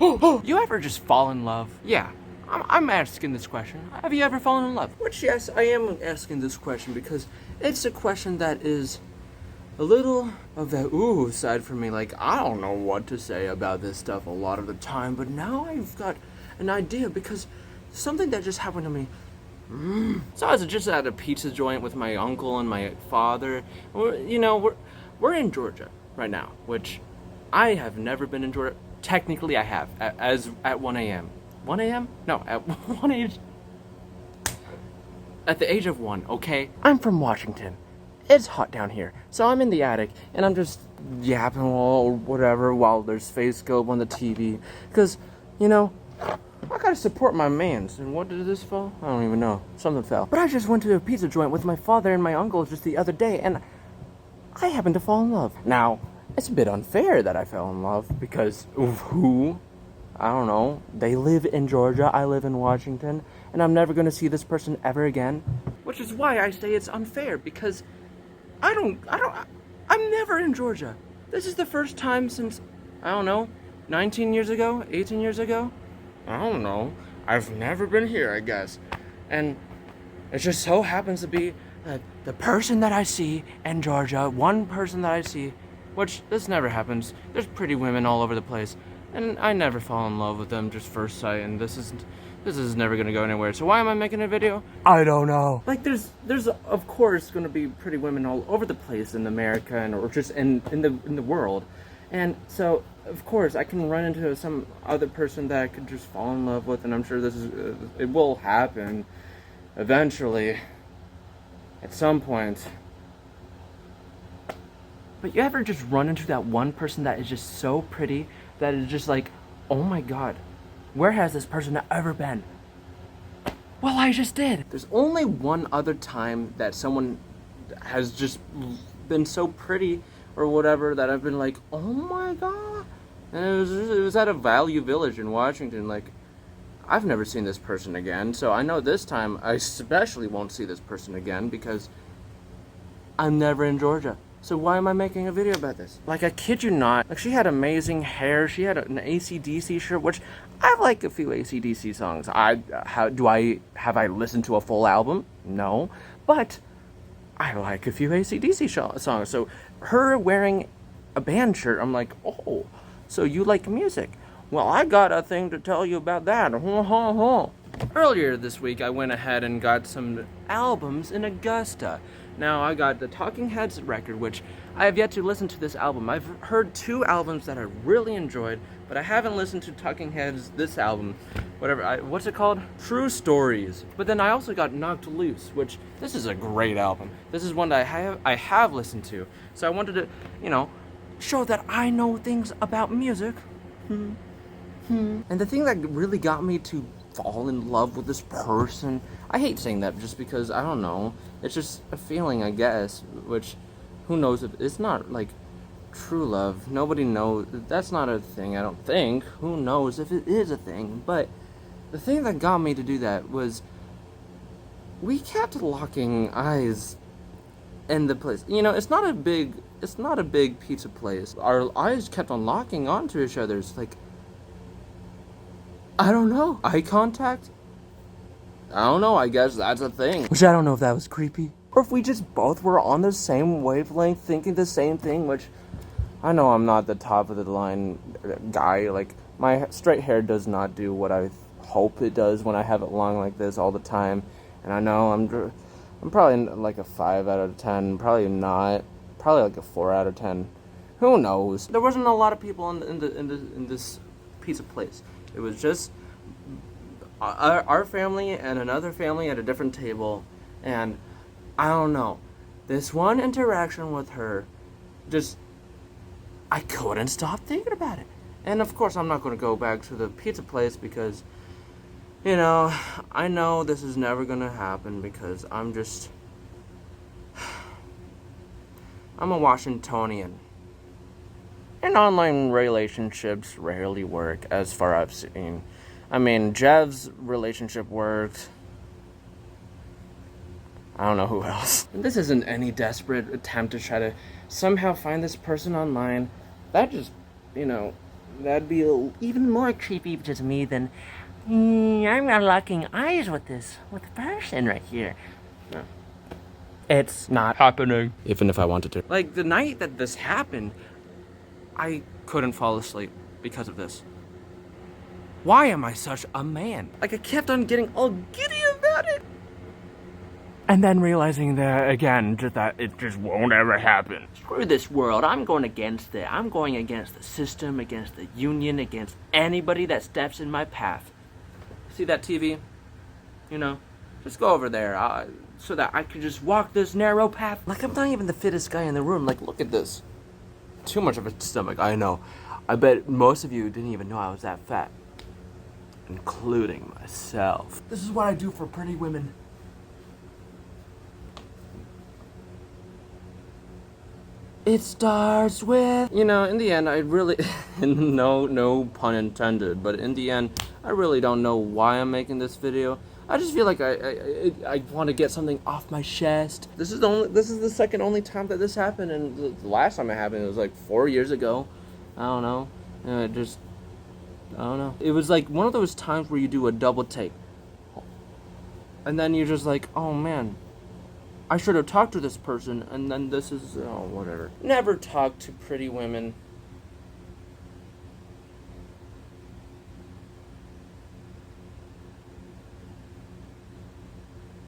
You ever just fall in love? Yeah, I'm asking this question. Have you ever fallen in love? Which, yes, I am asking this question because it's a question that is a little of the ooh side for me. Like, I don't know what to say about this stuff a lot of the time, but now I've got an idea because something that just happened to me. So I was just at a pizza joint with my uncle and my father. We're in Georgia right now, which I have never been in Georgia. Technically, I have, at 1 a.m. 1 a.m.? No, at 1 age. At the age of 1, okay? I'm from Washington. It's hot down here, so I'm in the attic, and I'm just yapping or whatever while there's face scope on the TV. Because, I gotta support my mans. And what did this fall? I don't even know. Something fell. But I just went to a pizza joint with my father and my uncle just the other day, and I happened to fall in love. Now, it's a bit unfair that I fell in love because of who? I don't know. They live in Georgia, I live in Washington, and I'm never gonna see this person ever again. Which is why I say it's unfair, because I'm never in Georgia. This is the first time since, I don't know, 19 years ago, 18 years ago? I don't know. I've never been here, I guess. And it just so happens to be that the person that I see in Georgia, one person that I see, which this never happens. There's pretty women all over the place, and I never fall in love with them just first sight, and this is never gonna go anywhere. So why am I making a video? I don't know. Like there's of course gonna be pretty women all over the place in America and or just in the world. And so of course I can run into some other person that I could just fall in love with, and I'm sure it will happen eventually at some point. But you ever just run into that one person that is just so pretty that is just like, oh my god, where has this person ever been? Well, I just did. There's only one other time that someone has just been so pretty or whatever that I've been like, oh my god. And it was at a Value Village in Washington. Like, I've never seen this person again, so I know this time I especially won't see this person again because I'm never in Georgia. So why am I making a video about this? Like, I kid you not. Like, she had amazing hair. She had an AC/DC shirt, which I like a few AC/DC songs. Have I listened to a full album? No, but I like a few AC/DC songs. So her wearing a band shirt, I'm like, oh, so you like music? Well, I got a thing to tell you about that. Earlier this week, I went ahead and got some albums in Augusta. Now, I got the Talking Heads record, which I have yet to listen to this album. I've heard 2 albums that I really enjoyed, but I haven't listened to Talking Heads, this album, what's it called? True Stories. But then I also got Knocked Loose, which, this is a great album. This is one that I have listened to. So I wanted to, show that I know things about music. And the thing that really got me to fall in love with this person, I hate saying that just because, I don't know, it's just a feeling, I guess, which, who knows if it's not like true love. Nobody knows. That's not a thing, I don't think. Who knows if it is a thing? But the thing that got me to do that was we kept locking eyes in the place. It's not a big pizza place. Our eyes kept on locking onto each other's, like, I don't know. Eye contact? I don't know, I guess that's a thing. Which I don't know if that was creepy. Or if we just both were on the same wavelength, thinking the same thing, which I know I'm not the top of the line guy. Like, my straight hair does not do what I hope it does when I have it long like this all the time. And I know I'm probably like a 5 out of 10. Probably not. Probably like a 4 out of 10. Who knows? There wasn't a lot of people in this pizza place. It was just our family and another family at a different table, and I don't know. This one interaction with her, I couldn't stop thinking about it. And of course, I'm not going to go back to the pizza place because, I know this is never going to happen because I'm a Washingtonian. And online relationships rarely work, as far as I've seen. I mean, Jev's relationship worked. I don't know who else. And this isn't any desperate attempt to try to somehow find this person online. That just, That'd be even more creepy to me than I'm not locking eyes with this person right here. No. It's not happening. Even if I wanted to. Like, the night that this happened, I couldn't fall asleep because of this. Why am I such a man? Like, I kept on getting all giddy about it. And then realizing that, again, just that it just won't ever happen. Screw this world. I'm going against it. I'm going against the system, against the union, against anybody that steps in my path. See that TV? You know, just go over there so that I could just walk this narrow path. Like, I'm not even the fittest guy in the room. Like, look at this. Too much of a stomach, I know. I bet most of you didn't even know I was that fat. Including myself. This is what I do for pretty women. It starts with... You know, in the end, I really... no pun intended, but in the end, I really don't know why I'm making this video. I just feel like I want to get something off my chest. This is the second only time that this happened, and the last time it happened, it was like 4 years ago. I don't know. I don't know. It was like one of those times where you do a double take. And then you're just like, oh man, I should have talked to this person, and then this is, oh, whatever. Never talk to pretty women.